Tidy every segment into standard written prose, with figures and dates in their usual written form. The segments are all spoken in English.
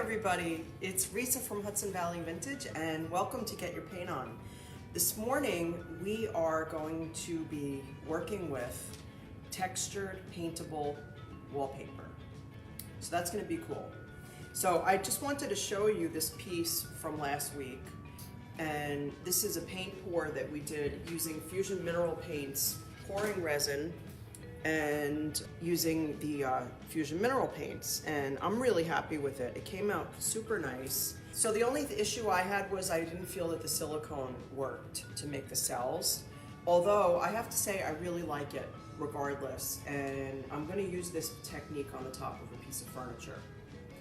everybody, it's Risa from Hudson Valley Vintage and welcome to Get Your Paint On. This morning we are going to be working with textured paintable wallpaper. So that's going to be cool. So I just wanted to show you this piece from last week, and this is a paint pour that we did using Fusion Mineral Paints, pouring resin and using the Fusion Mineral Paints, and I'm really happy with it. It came out super nice. So the only issue I had was I didn't feel that the silicone worked to make the cells, although I have to say I really like it regardless, and I'm going to use this technique on the top of a piece of furniture.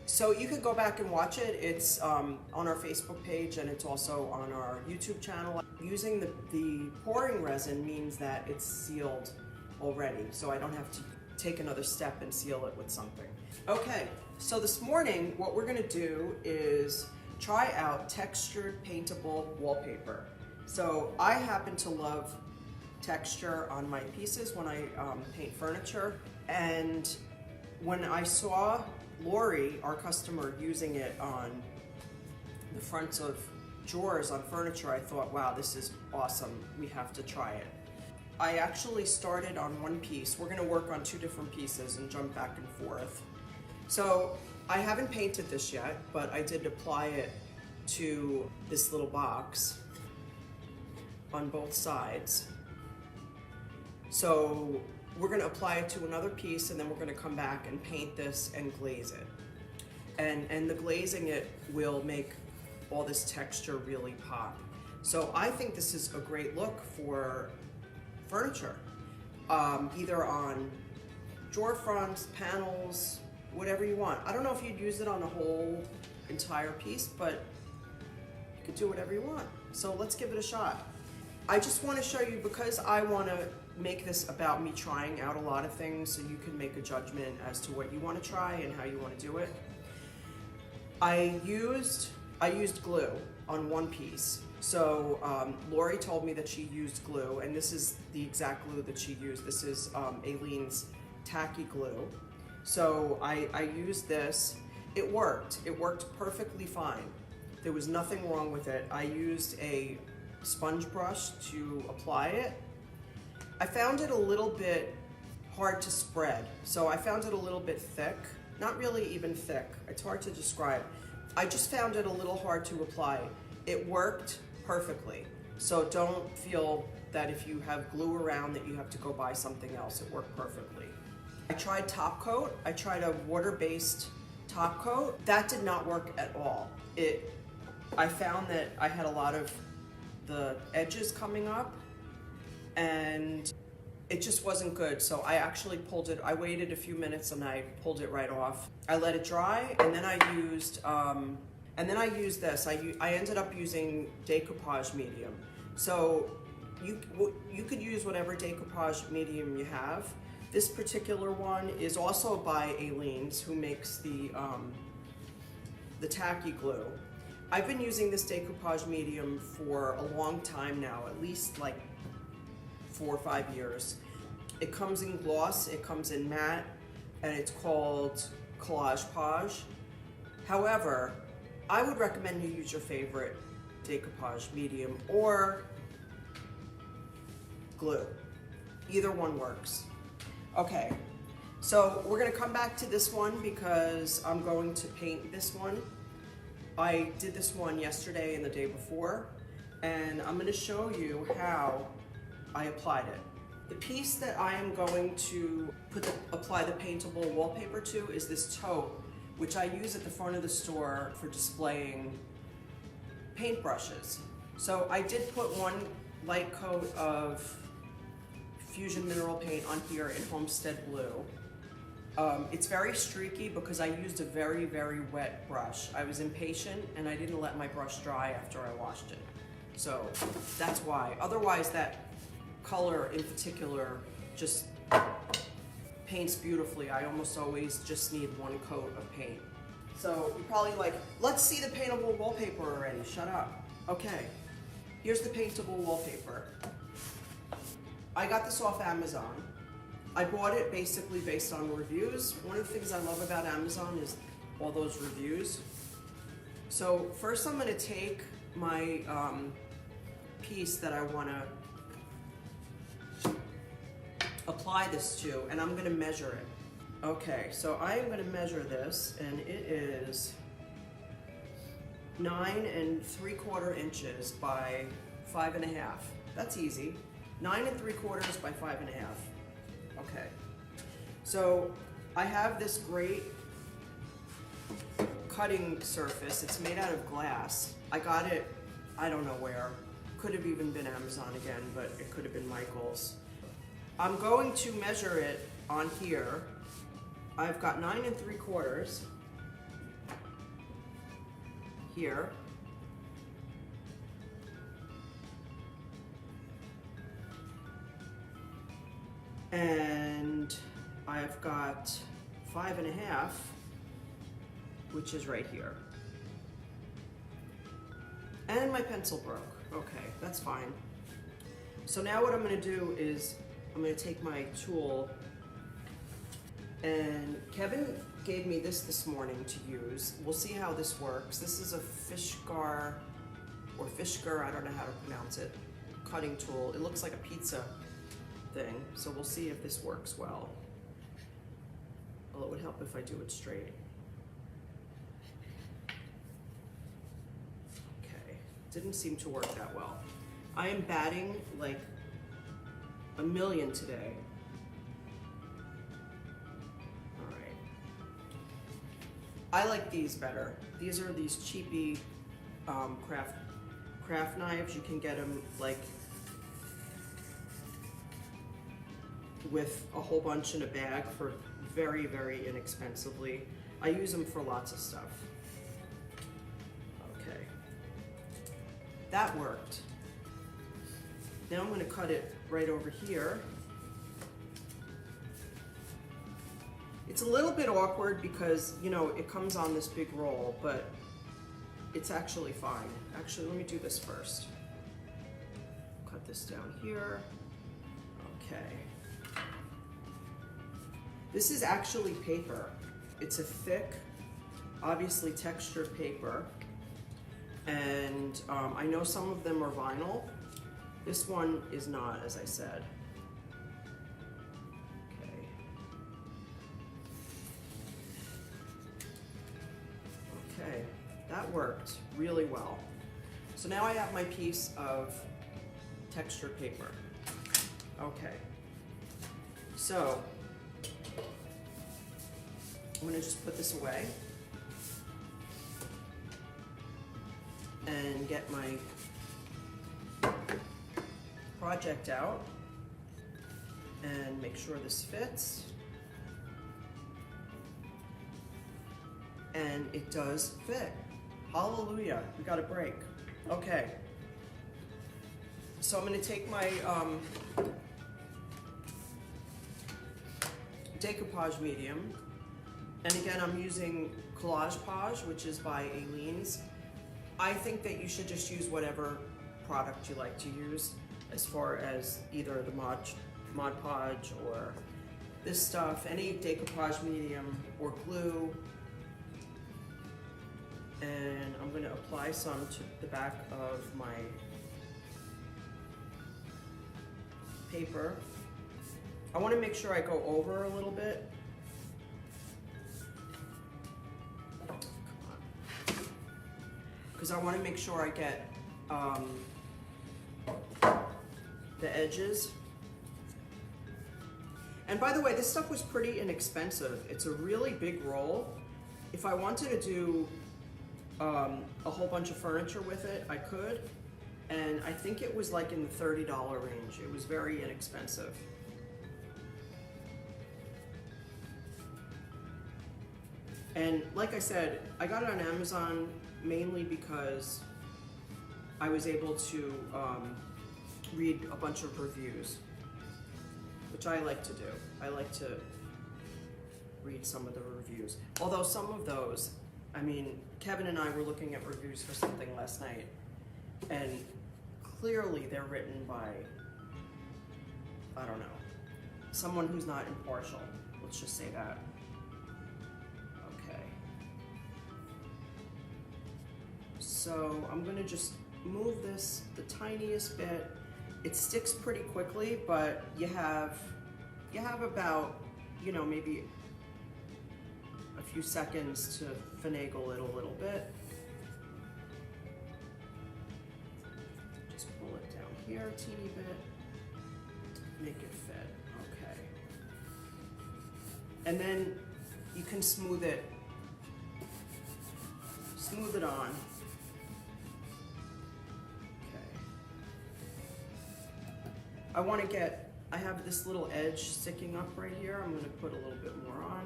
So you can go back and watch it. It's on our Facebook page and it's also on our YouTube channel. Using the pouring resin means that it's sealed already, so I don't have to take another step and seal it with something. Okay, so this morning what we're going to do is try out textured paintable wallpaper. So I happen to love texture on my pieces when I paint furniture, and when I saw Lori, our customer, using it on the fronts of drawers on furniture, I thought, wow, this is awesome. We have to try it. I actually started on one piece. We're going to work on two different pieces and jump back and forth. So I haven't painted this yet, but I did apply it to this little box on both sides. So we're going to apply it to another piece, and then we're going to come back and paint this and glaze it. And the glazing it will make all this texture really pop. So I think this is a great look for furniture, either on drawer fronts, panels, whatever you want. I don't know if you'd use it on a whole entire piece, but you could do whatever you want. So let's give it a shot. I just want to show you, because I want to make this about me trying out a lot of things so you can make a judgment as to what you want to try and how you want to do it. I used glue on one piece. So Lori told me that she used glue, and this is the exact glue that she used. This is Aleen's Tacky glue. So I used this. It worked perfectly fine. There was nothing wrong with it. I used a sponge brush to apply it. I found it a little bit hard to spread. So I found it a little bit thick, not really even thick. It's hard to describe. I just found it a little hard to apply. It worked perfectly. So don't feel that if you have glue around that you have to go buy something else. It worked perfectly. I tried top coat. I tried a water-based top coat. That did not work at all. I found that I had a lot of the edges coming up, and it just wasn't good. So I actually pulled it. I waited a few minutes and I pulled it right off. I let it dry, and then I used this. I ended up using decoupage medium. So you could use whatever decoupage medium you have. This particular one is also by Aleen's, who makes the Tacky glue. I've been using this decoupage medium for a long time now, at least like 4 or 5 years. It comes in gloss, it comes in matte, and it's called Collage-Pauge. However, I would recommend you use your favorite decoupage medium or glue. Either one works. Okay, so we're gonna come back to this one because I'm going to paint this one. I did this one yesterday and the day before, and I'm gonna show you how I applied it. The piece that I am going to apply the paintable wallpaper to is this tote, which I use at the front of the store for displaying paintbrushes. So I did put one light coat of Fusion Mineral Paint on here in Homestead Blue. It's very streaky because I used a very, very wet brush. I was impatient and I didn't let my brush dry after I washed it. So that's why. Otherwise, that color in particular just paints beautifully. I almost always just need one coat of paint. So you're probably like, let's see the paintable wallpaper already. Shut up. Okay, here's the paintable wallpaper. I got this off Amazon. I bought it basically based on reviews. One of the things I love about Amazon is all those reviews. So first I'm going to take my piece that I want to apply this to, and I'm going to measure it. Okay, so I am going to measure this, and it is 9 3/4 inches by 5 1/2. That's easy. 9 3/4 by 5 1/2. Okay. So I have this great cutting surface. It's made out of glass. I got it, I don't know where. Could have even been Amazon again, but it could have been Michael's. I'm going to measure it on here. I've got 9 3/4 here. And I've got 5 1/2, which is right here. And my pencil broke. Okay, that's fine. So now what I'm going to do is I'm going to take my tool, and Kevin gave me this morning to use. We'll see how this works. This is a Fishgar, or Fishgar, I don't know how to pronounce it, cutting tool. It looks like a pizza thing, so we'll see if this works well. Well, it would help if I do it straight. Okay, didn't seem to work that well. I am batting like a million today. All right. I like these better. These are these cheapy craft knives. You can get them like with a whole bunch in a bag for very, very inexpensively. I use them for lots of stuff. Okay, that worked. Now I'm going to cut it right over here. It's a little bit awkward because, you know, it comes on this big roll, but it's actually fine. Actually, let me do this first. Cut this down here. Okay. This is actually paper. It's a thick, obviously textured paper. And I know some of them are vinyl. This one is not, as I said. Okay. Okay, that worked really well. So now I have my piece of textured paper. Okay. So I'm gonna just put this away and get my project out and make sure this fits. And it does fit. Hallelujah, we got a break. Okay. So I'm gonna take my decoupage medium. And again, I'm using Collage-Pauge, which is by Aleen's. I think that you should just use whatever product you like to use, as far as either the Mod Podge or this stuff, any decoupage medium or glue. And I'm going to apply some to the back of my paper. I want to make sure I go over a little bit. Because I want to make sure I get the edges. And by the way, this stuff was pretty inexpensive. It's a really big roll. If I wanted to do a whole bunch of furniture with it, I could. And I think it was like in the $30 range. It was very inexpensive. And like I said, I got it on Amazon mainly because I was able to read a bunch of reviews, which I like to do. I like to read some of the reviews. Although some of those, I mean, Kevin and I were looking at reviews for something last night, and clearly they're written by, I don't know, someone who's not impartial. Let's just say that. Okay. so I'm gonna just move this the tiniest bit. It sticks pretty quickly, but you have about, you know, maybe a few seconds to finagle it a little bit. Just pull it down here a teeny bit, make it fit, okay. And then you can smooth it on. I have this little edge sticking up right here. I'm going to put a little bit more on.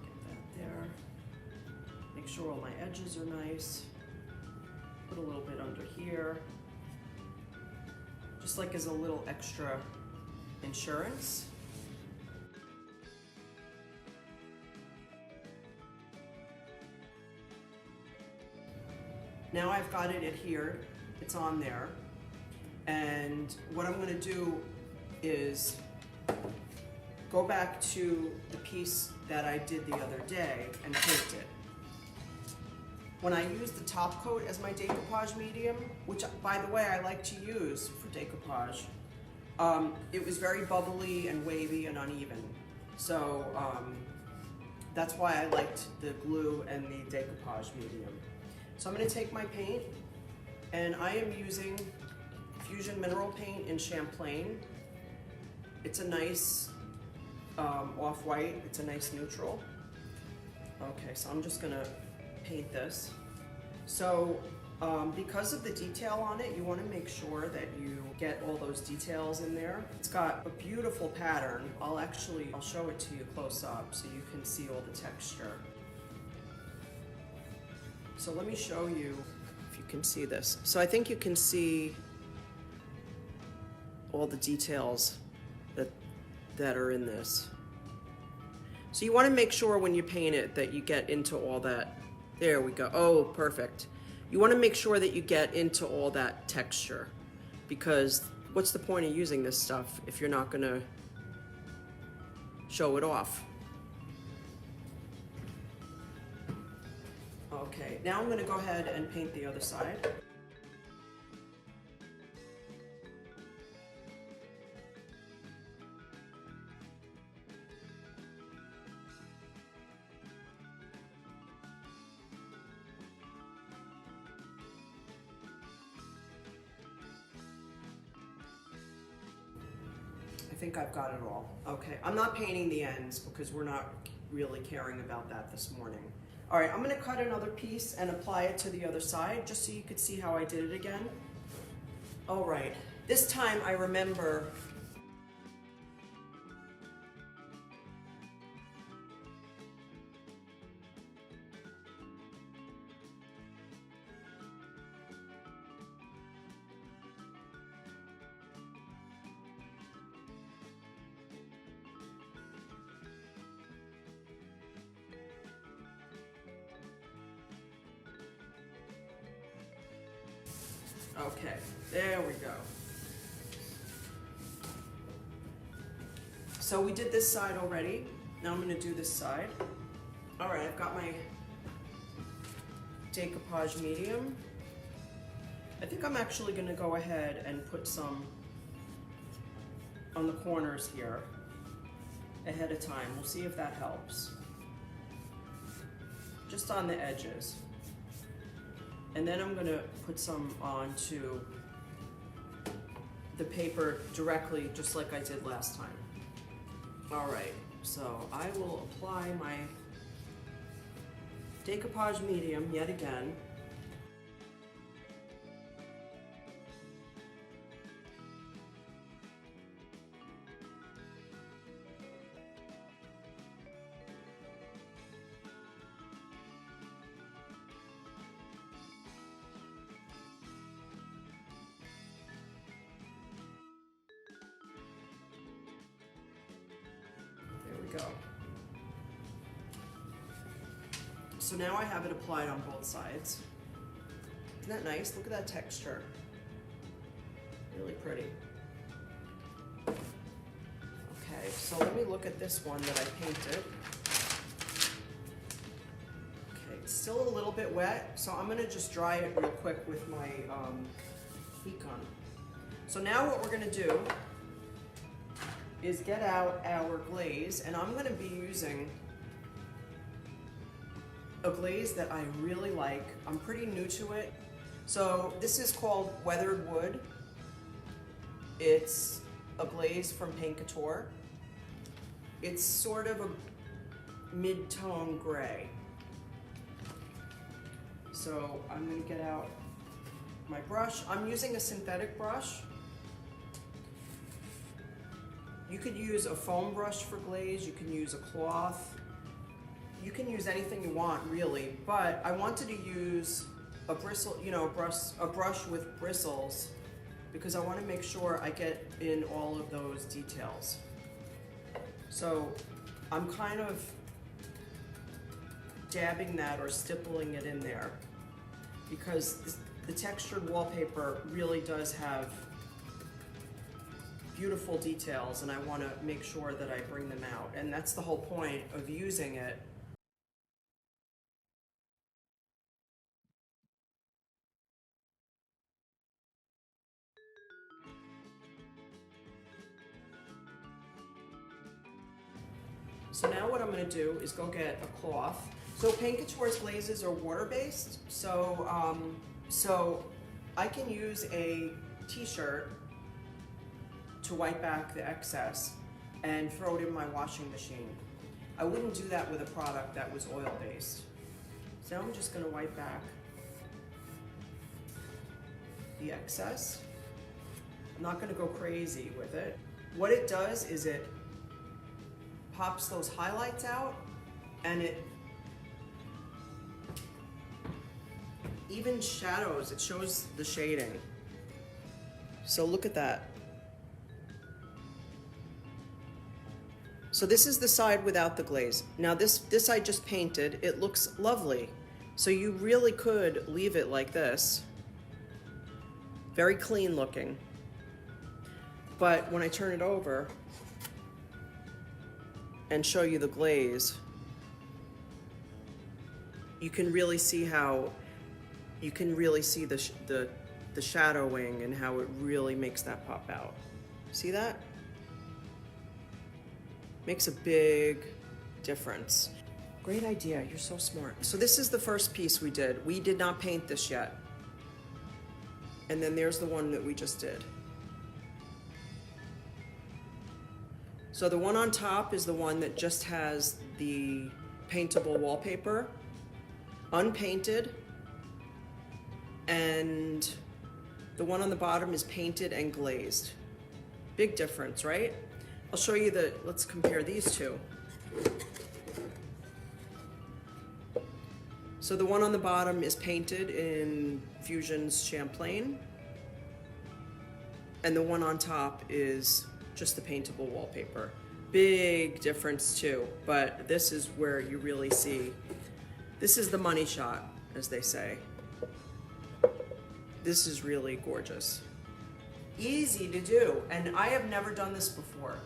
Get that there. Make sure all my edges are nice. Put a little bit under here. Just like as a little extra insurance. Now I've got it adhered, it's on there, and what I'm going to do is go back to the piece that I did the other day and paint it. When I use the top coat as my decoupage medium, which by the way I like to use for decoupage, it was very bubbly and wavy and uneven. So that's why I liked the glue and the decoupage medium. So I'm going to take my paint, and I am using Fusion Mineral Paint in Champlain. It's a nice off-white, it's a nice neutral. Okay, so I'm just going to paint this. So because of the detail on it, you want to make sure that you get all those details in there. It's got a beautiful pattern. I'll show it to you close up so you can see all the texture. So let me show you if you can see this. So I think you can see all the details that are in this. So you want to make sure when you paint it that you get into all that. There we go. Oh, perfect. You want to make sure that you get into all that texture, because what's the point of using this stuff if you're not going to show it off? Okay, now I'm going to go ahead and paint the other side. I think I've got it all. Okay, I'm not painting the ends because we're not really caring about that this morning. All right, I'm gonna cut another piece and apply it to the other side just so you could see how I did it again. All right, this time I remember okay, there we go. So we did this side already. Now I'm going to do this side. All right, I've got my decoupage medium. I think I'm actually going to go ahead and put some on the corners here ahead of time. We'll see if that helps. Just on the edges. And then I'm going to put some onto the paper directly, just like I did last time. All right, so I will apply my decoupage medium yet again. Go. So now I have it applied on both sides. Isn't that nice? Look at that texture. Really pretty. Okay, so let me look at this one that I painted. It's still a little bit wet, so I'm gonna just dry it real quick with my heat gun. So now what we're gonna do is get out our glaze, and I'm gonna be using a glaze that I really like. I'm pretty new to it. So this is called Weathered Wood. It's a glaze from Paint Couture. It's sort of a mid-tone gray. So I'm gonna get out my brush. I'm using a synthetic brush. You could use a foam brush for glaze, you can use a cloth, you can use anything you want really, but I wanted to use a bristle, you know, a brush with bristles because I want to make sure I get in all of those details. So I'm kind of dabbing that or stippling it in there because the textured wallpaper really does have beautiful details, and I want to make sure that I bring them out, and that's the whole point of using it. So now what I'm going to do is go get a cloth. So Paint Couture's glazes are water-based, so I can use a t-shirt to wipe back the excess and throw it in my washing machine. I wouldn't do that with a product that was oil-based. So now I'm just going to wipe back the excess. I'm not going to go crazy with it. What it does is it pops those highlights out, and it even shadows, it shows the shading. So look at that. So this is the side without the glaze. Now this I just painted, it looks lovely. So you really could leave it like this. Very clean looking. But when I turn it over and show you the glaze, you can really see how, you can really see the shadowing and how it really makes that pop out. See that? Makes a big difference. Great idea, you're so smart. So this is the first piece we did. We did not paint this yet. And then there's the one that we just did. So the one on top is the one that just has the paintable wallpaper, unpainted, and the one on the bottom is painted and glazed. Big difference, right? I'll show you let's compare these two. So the one on the bottom is painted in Fusion's Champlain, and the one on top is just the paintable wallpaper. Big difference too, but this is where you really see, this is the money shot, as they say. This is really gorgeous. Easy to do, and I have never done this before.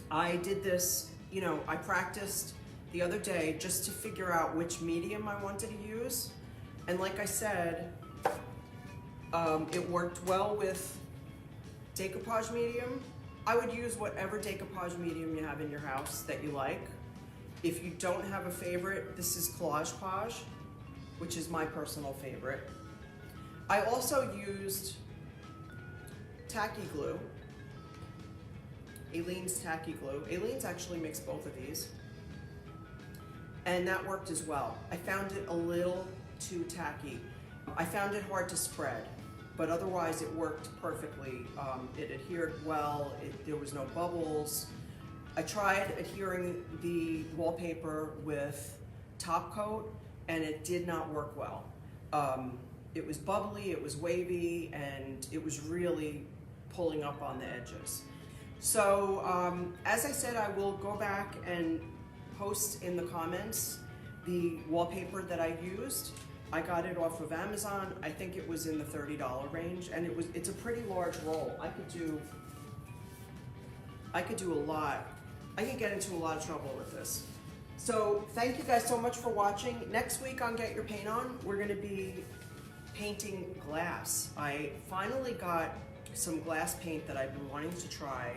I did this, you know, I practiced the other day just to figure out which medium I wanted to use. And like I said, it worked well with decoupage medium. I would use whatever decoupage medium you have in your house that you like. If you don't have a favorite, this is Collage-Pauge, which is my personal favorite. I also used Tacky glue. Aleen's Tacky glue. Aleen's actually makes both of these. And that worked as well. I found it a little too tacky. I found it hard to spread, but otherwise it worked perfectly. It adhered well, there was no bubbles. I tried adhering the wallpaper with top coat, and it did not work well. It was bubbly, it was wavy, and it was really pulling up on the edges. So as I said, I will go back and post in the comments the wallpaper that I used. I got it off of Amazon. I think it was in the $30 range, and it's a pretty large roll. I could do a lot. I could get into a lot of trouble with this. So thank you guys so much for watching. Next week on Get Your Paint On, we're gonna be painting glass. I finally got some glass paint that I've been wanting to try,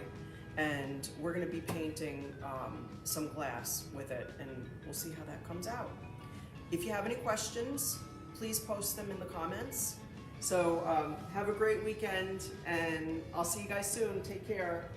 and we're gonna be painting some glass with it, and we'll see how that comes out. If you have any questions, please post them in the comments. So have a great weekend, and I'll see you guys soon. Take care.